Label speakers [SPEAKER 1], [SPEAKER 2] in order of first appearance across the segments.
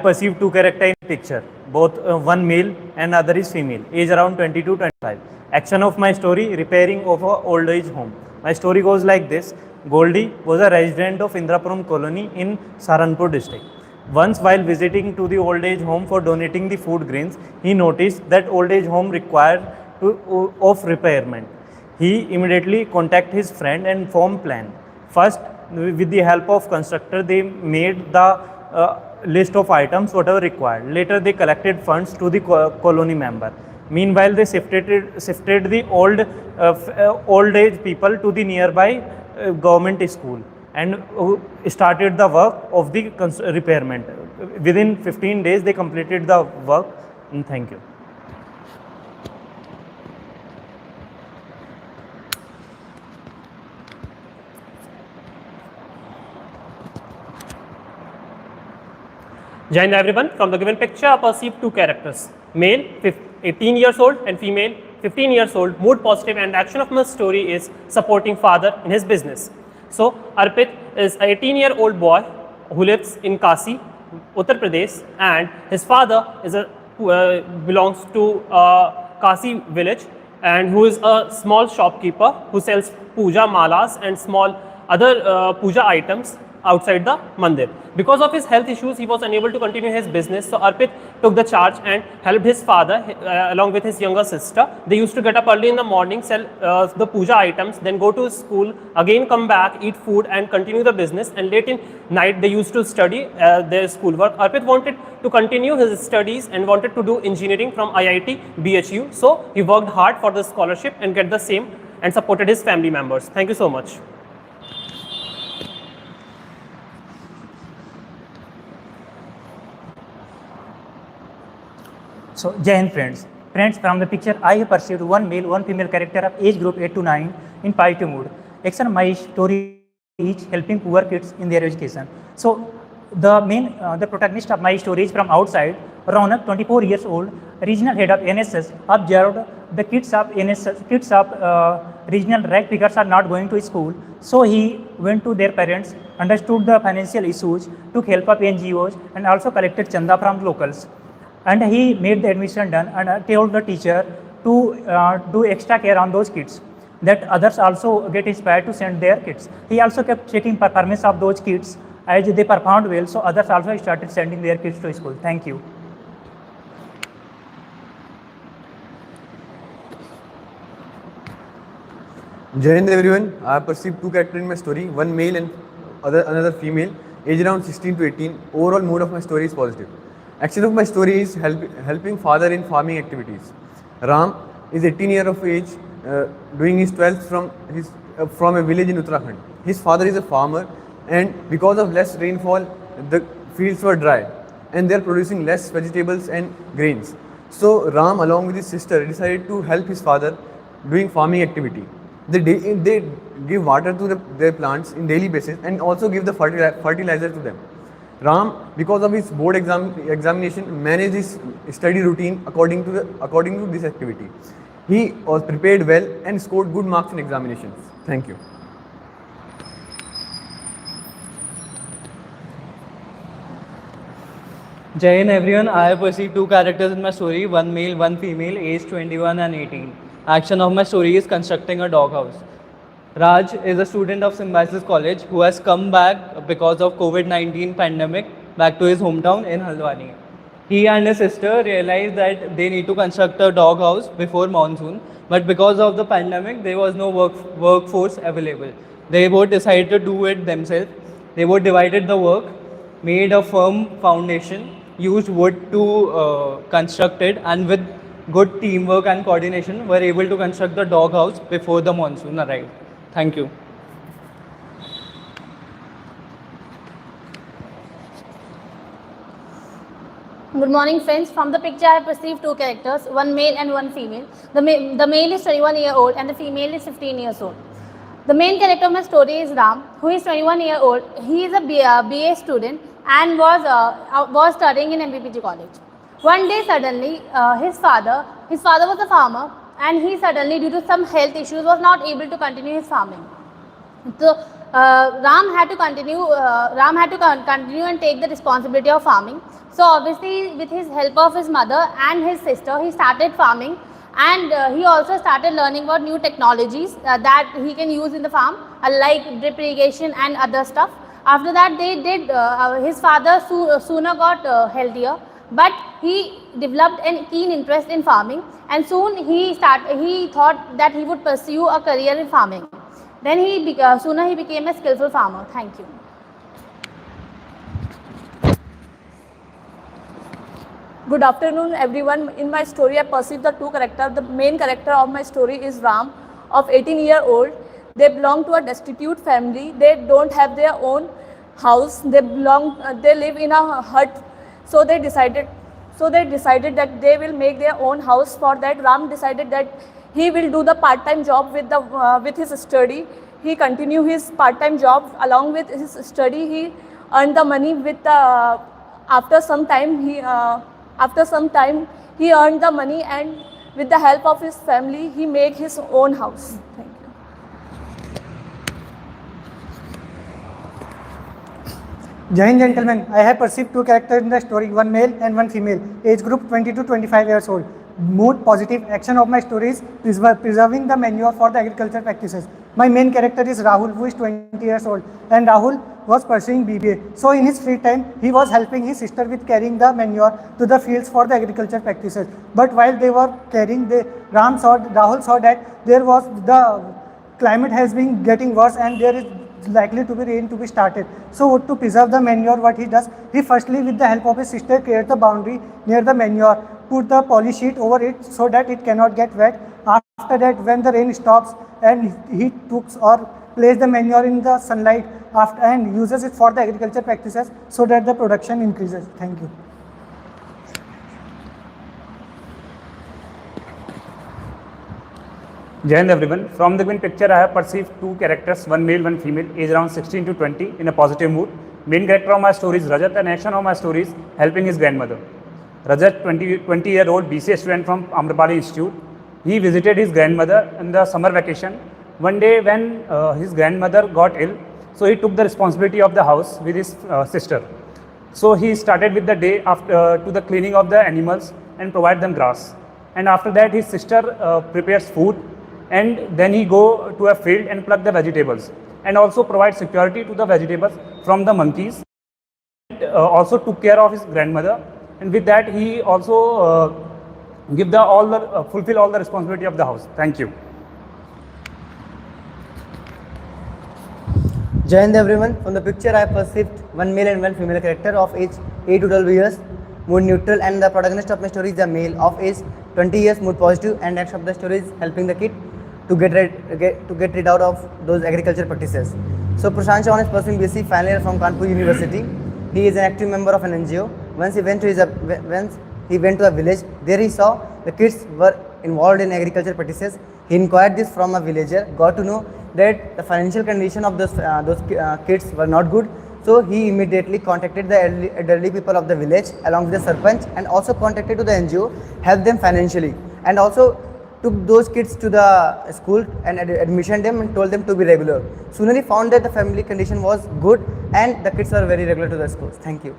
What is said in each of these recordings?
[SPEAKER 1] perceive two characters in picture, both one male and other is female, age around 22-25. Action of my story: repairing of a old age home. My story goes like this. Goldie was a resident of Indrapuram colony in Saranpur district. Once while visiting to the old age home for donating the food grains, he noticed that old age home required of repairment. He immediately contacted his friend and formed plan. First, with the help of constructor, they made the list of items whatever required. Later, they collected funds to the colony member. Meanwhile, they shifted the old age people to the nearby government school and started the work of the repairment. Within 15 days, they completed the work. And thank you.
[SPEAKER 2] Join everyone. From the given picture, I perceive two characters. Male, 18 years old, and female, 15 years old, mood positive, and action of my story is supporting father in his business. So, Arpit is an 18-year-old boy who lives in Kasi, Uttar Pradesh, and his father is belongs to Kasi village, and who is a small shopkeeper who sells puja malas and small other puja items outside the mandir. Because of his health issues, he was unable to continue his business. So Arpit took the charge and helped his father along with his younger sister. They used to get up early in the morning, sell the puja items, then go to school, again come back, eat food and continue the business. And late in night, they used to study their schoolwork. Arpit wanted to continue his studies and wanted to do engineering from IIT BHU. So he worked hard for the scholarship and get the same and supported his family members. Thank you so much.
[SPEAKER 3] So, Jai Hind friends. Friends, from the picture, I have perceived one male, one female character of age group 8 to 9 in positive mood. Action, my story is helping poor kids in their education. So, the protagonist of my story is from outside. Ronak, 24 years old, regional head of NSS, observed the kids of regional rank figures are not going to school. So, he went to their parents, understood the financial issues, took help of NGOs, and also collected chanda from locals. And he made the admission done and told the teacher to do extra care on those kids, that others also get inspired to send their kids. He also kept checking performance of those kids. As they performed well, so others also started sending their kids to school. Thank you.
[SPEAKER 4] Jai Hind everyone. I have perceived two characters in my story, one male and another female, age around 16 to 18. Overall mood of my story is positive. Action of my story is helping father in farming activities. Ram is 18 years of age, doing his 12th from a village in Uttarakhand. His father is a farmer, and because of less rainfall, the fields were dry, and they are producing less vegetables and grains. So Ram, along with his sister, decided to help his father doing farming activity. They give water to their plants in daily basis and also give the fertilizer to them. Ram, because of his board examination, managed his study routine according to this activity. He was prepared well and scored good marks in examinations. Thank you.
[SPEAKER 5] Jai Hind everyone. I have perceived two characters in my story, one male, one female, aged 21 and 18. Action of my story is constructing a doghouse. Raj is a student of Symbiosis College who has come back because of COVID-19 pandemic back to his hometown in Haldwani. He and his sister realized that they need to construct a doghouse before monsoon, but because of the pandemic, there was no workforce available. They both decided to do it themselves. They both divided the work, made a firm foundation, used wood to construct it, and with good teamwork and coordination, were able to construct the doghouse before the monsoon arrived. Thank you.
[SPEAKER 6] Good morning friends. From the picture I have perceived two characters, one male and one female. The male is 21-year-old and the female is 15 years old. The main character of my story is Ram, who is 21-year-old. He is a BA student and was studying in MPPG college. One day suddenly his father was a farmer, and he suddenly, due to some health issues, was not able to continue his farming. So Ram had to continue. Continue and take the responsibility of farming. So obviously, with his help of his mother and his sister, he started farming, and he also started learning about new technologies that he can use in the farm, like drip irrigation and other stuff. After that, they did. His father sooner got healthier, but he developed a keen interest in farming, and soon he thought that he would pursue a career in farming. Then sooner he became a skillful farmer. Thank you.
[SPEAKER 7] Good afternoon, everyone. In my story, I perceive the two characters. The main character of my story is Ram, of 18-year-old. They belong to a destitute family. They don't have their own house. They live in a hut. So they decided that they will make their own house. For that, Ram decided that he will do the part-time job with his study. He continue his part-time job along with his study. He earned the money with the. After some time, he earned the money, and with the help of his family, he made his own house. Thank you.
[SPEAKER 3] Jai Hind, gentlemen, I have perceived two characters in the story, one male and one female, age group 20 to 25 years old. Mood positive. Action of my story is preserving the manure for the agriculture practices. My main character is Rahul, who is 20 years old, and Rahul was pursuing BBA. So in his free time, he was helping his sister with carrying the manure to the fields for the agriculture practices. But while they were carrying, Rahul saw that the climate has been getting worse, and there is likely to be rain to be started. So to preserve the manure, what he does, he firstly with the help of his sister creates the boundary near the manure, put the poly sheet over it so that it cannot get wet. After that, when the rain stops, and he places the manure in the sunlight and uses it for the agriculture practices so that the production increases. Thank you.
[SPEAKER 1] Jai Hind, everyone. From the given picture, I have perceived two characters, one male, one female, age around 16 to 20, in a positive mood. Main character of my story is Rajat, and action of my story is helping his grandmother. Rajat, 20-year-old BCA student from Amrapali Institute. He visited his grandmother in the summer vacation. One day when his grandmother got ill, so he took the responsibility of the house with his sister. So he started with the day after to the cleaning of the animals and provide them grass. And after that, his sister prepares food, and then he go to a field and pluck the vegetables, and also provide security to the vegetables from the monkeys. Also took care of his grandmother, and with that he also fulfill all the responsibility of the house. Thank you.
[SPEAKER 8] Jai Hind, everyone. From the picture, I perceived one male and one female character of age 8 to 12 years, mood neutral, and the protagonist of my story is a male of age 20 years, mood positive, and action of the story is helping the kid to get rid out of those agriculture practices. So Prashant Chavan is pursuing BSc final year from Kanpur University. He is an active member of an NGO. Once he went to a village, there he saw the kids were involved in agriculture practices. He inquired this from a villager, got to know that the financial condition of those kids were not good. So he immediately contacted the elderly people of the village along with the sarpanch, and also contacted to the NGO, helped them financially, and also took those kids to the school and admission them and told them to be regular. Soon he found that the family condition was good and the kids were very regular to the schools. Thank you.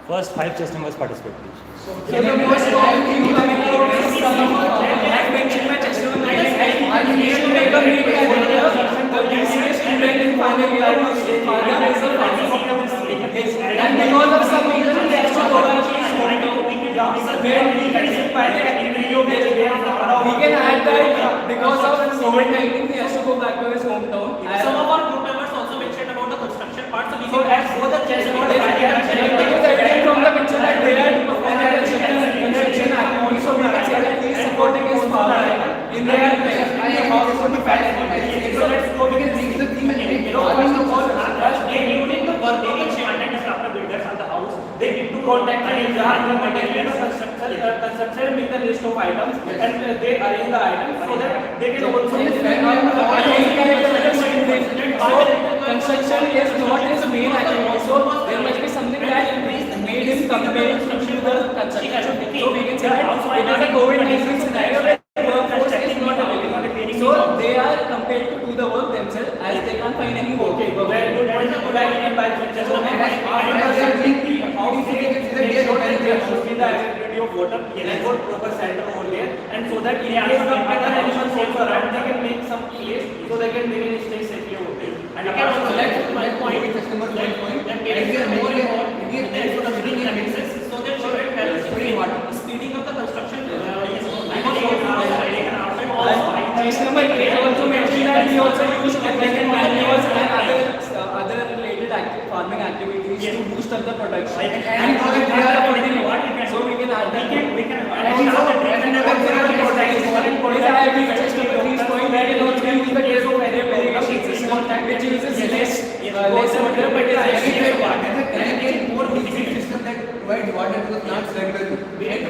[SPEAKER 1] First 5 chess numbers participate, please.
[SPEAKER 9] So the most common thing coming out is I mentioned my chess number 9. I used to make a big the BCA student in final year was father is a and because of some reason they have to go and where we can find So let's go. We can reach the theme and make first of all, they including the work they can share and after builders on the house. They need to contact the material construction with the list of items and they arrange the items so that they can also construction is not his main activity. So there must be something that made him compare to the construction. So we can say that it is a COVID-19 scenario where workforce is not available. So they are compelled to do the work themselves as they can't find any work. Okay, very good. That is a good idea by just how the availability of water, they got proper center over there, and so that in case the other animals also around, they can make some place so they can stay safely over there. And you can also select my point, customer point, and get more and more, there for the meeting and access, so that children can speeding up the construction. Customer also mentioned that we also use application manuals and other related farming activities to boost up the production. And they are affording what? So we can add that. We can add the point that it also use the case of irrigation system which uses less water but is more basic system that provides water to the plants regularly.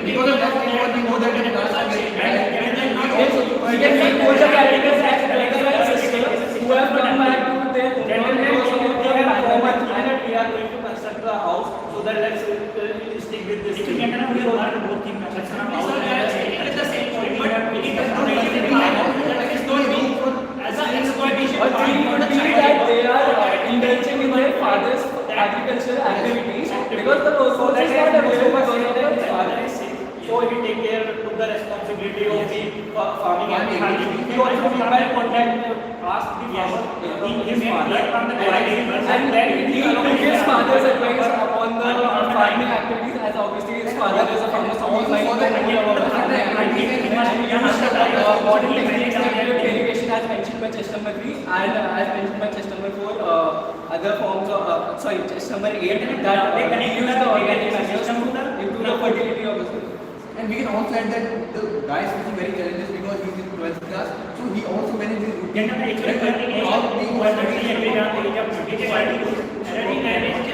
[SPEAKER 9] Because of that, we know that the plants are getting we can make more the characters as systems who have come back to their home because of the performance and we are going to construct the house so that let's stick with this. We can both team construction of house and it is the same point but it is not as an exploitation. A team would be that they are indulging in their father's agricultural activities because the workforce is not available because of their father is sick. So he take care, took the responsibility of the farming activity. He also by contact asked the farmer his father and then he took his father's advice upon the farming activities as obviously his father is a farmer so he might know about modern techniques like irrigation as mentioned by chest number 3 and as mentioned by chest number 4 other forms of chest number 8 that they can use the organic matter to improve the fertility of the soil.
[SPEAKER 10] And we can also add that the guy is facing very challenges because he's in 12th class, so he also manages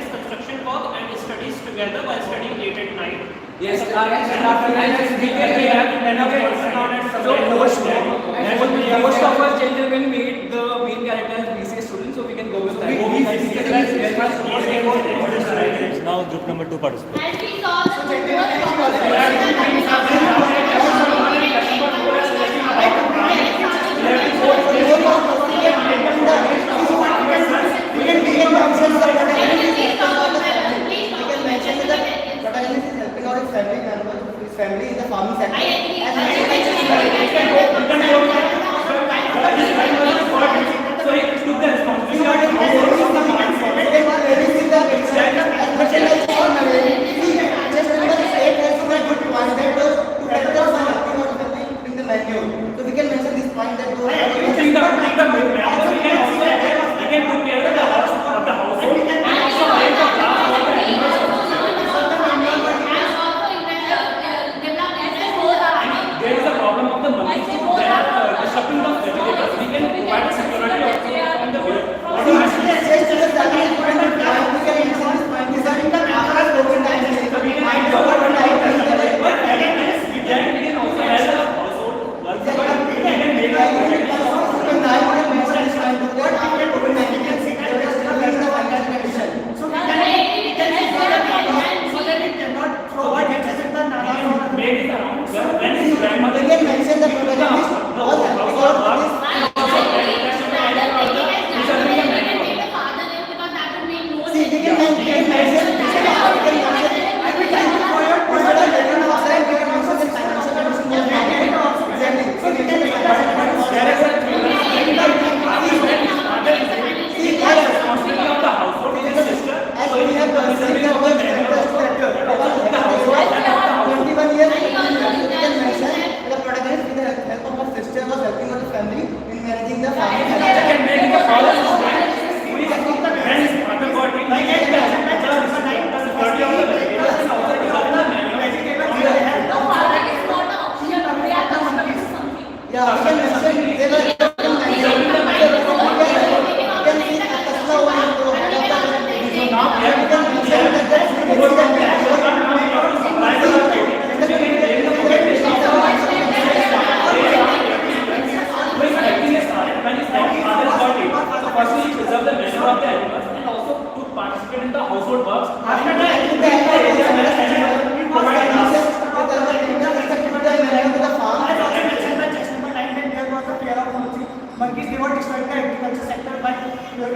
[SPEAKER 9] construction work and studies together while studying late at night.
[SPEAKER 2] Yes, and after that we have so most of our children will meet the main character as BCA students, so we can go with that.
[SPEAKER 1] Now group number 2 participants.
[SPEAKER 6] And we saw the
[SPEAKER 8] family in the farming sector. Just remember the state has a good one that was
[SPEAKER 11] Monkeys, they were destroying the agriculture sector by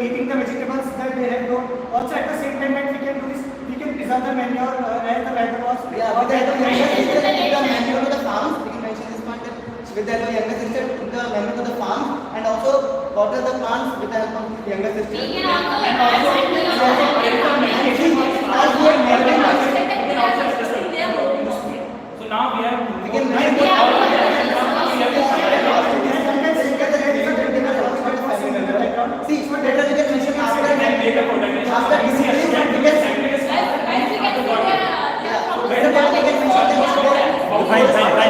[SPEAKER 11] eating the vegetables that they have grown. Also, at the same time, what we can do is we can preserve the manure as the weather was.
[SPEAKER 8] Yeah, with the manure to the farms, we can mention this point that with the younger sister took the manure to the farms and also water the plants with the help of the younger sister. And also,
[SPEAKER 9] So now we have.
[SPEAKER 8] we can see, so data we can mention after discipline, we can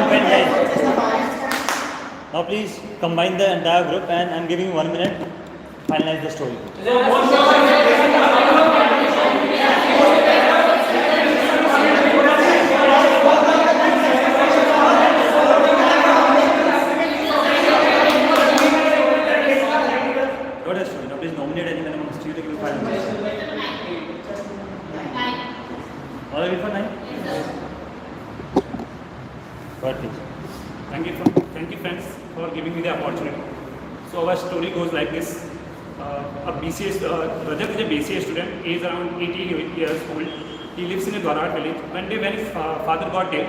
[SPEAKER 1] Fine, guys. Now please combine the entire group and I'm giving you 1 minute to finalize the story. What is story? Now please nominate anyone amongst you to give 5 minutes. All of you for 9? Go ahead, please.
[SPEAKER 12] Thank you friends for giving me the opportunity. So our story goes like this. A BCA, Rajat is a BCA student, he is around 18 years old. He lives in a Dwarat village. One day when his father got ill,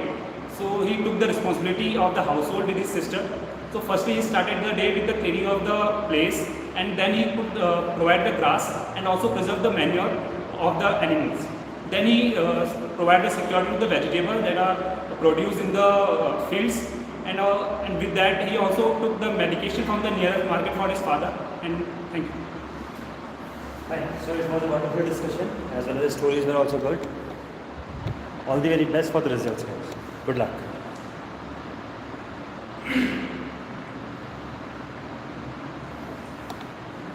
[SPEAKER 12] so he took the responsibility of the household with his sister. So firstly he started the day with the cleaning of the place, and then he could provide the grass and also preserve the manure of the animals. Then he provided security to the vegetables that are produced in the fields, and with that he also took the medication from the nearest market for his father. And thank you.
[SPEAKER 1] Fine. So it was a wonderful discussion, as well as the stories were also good. All the very best for the results, guys. Good luck.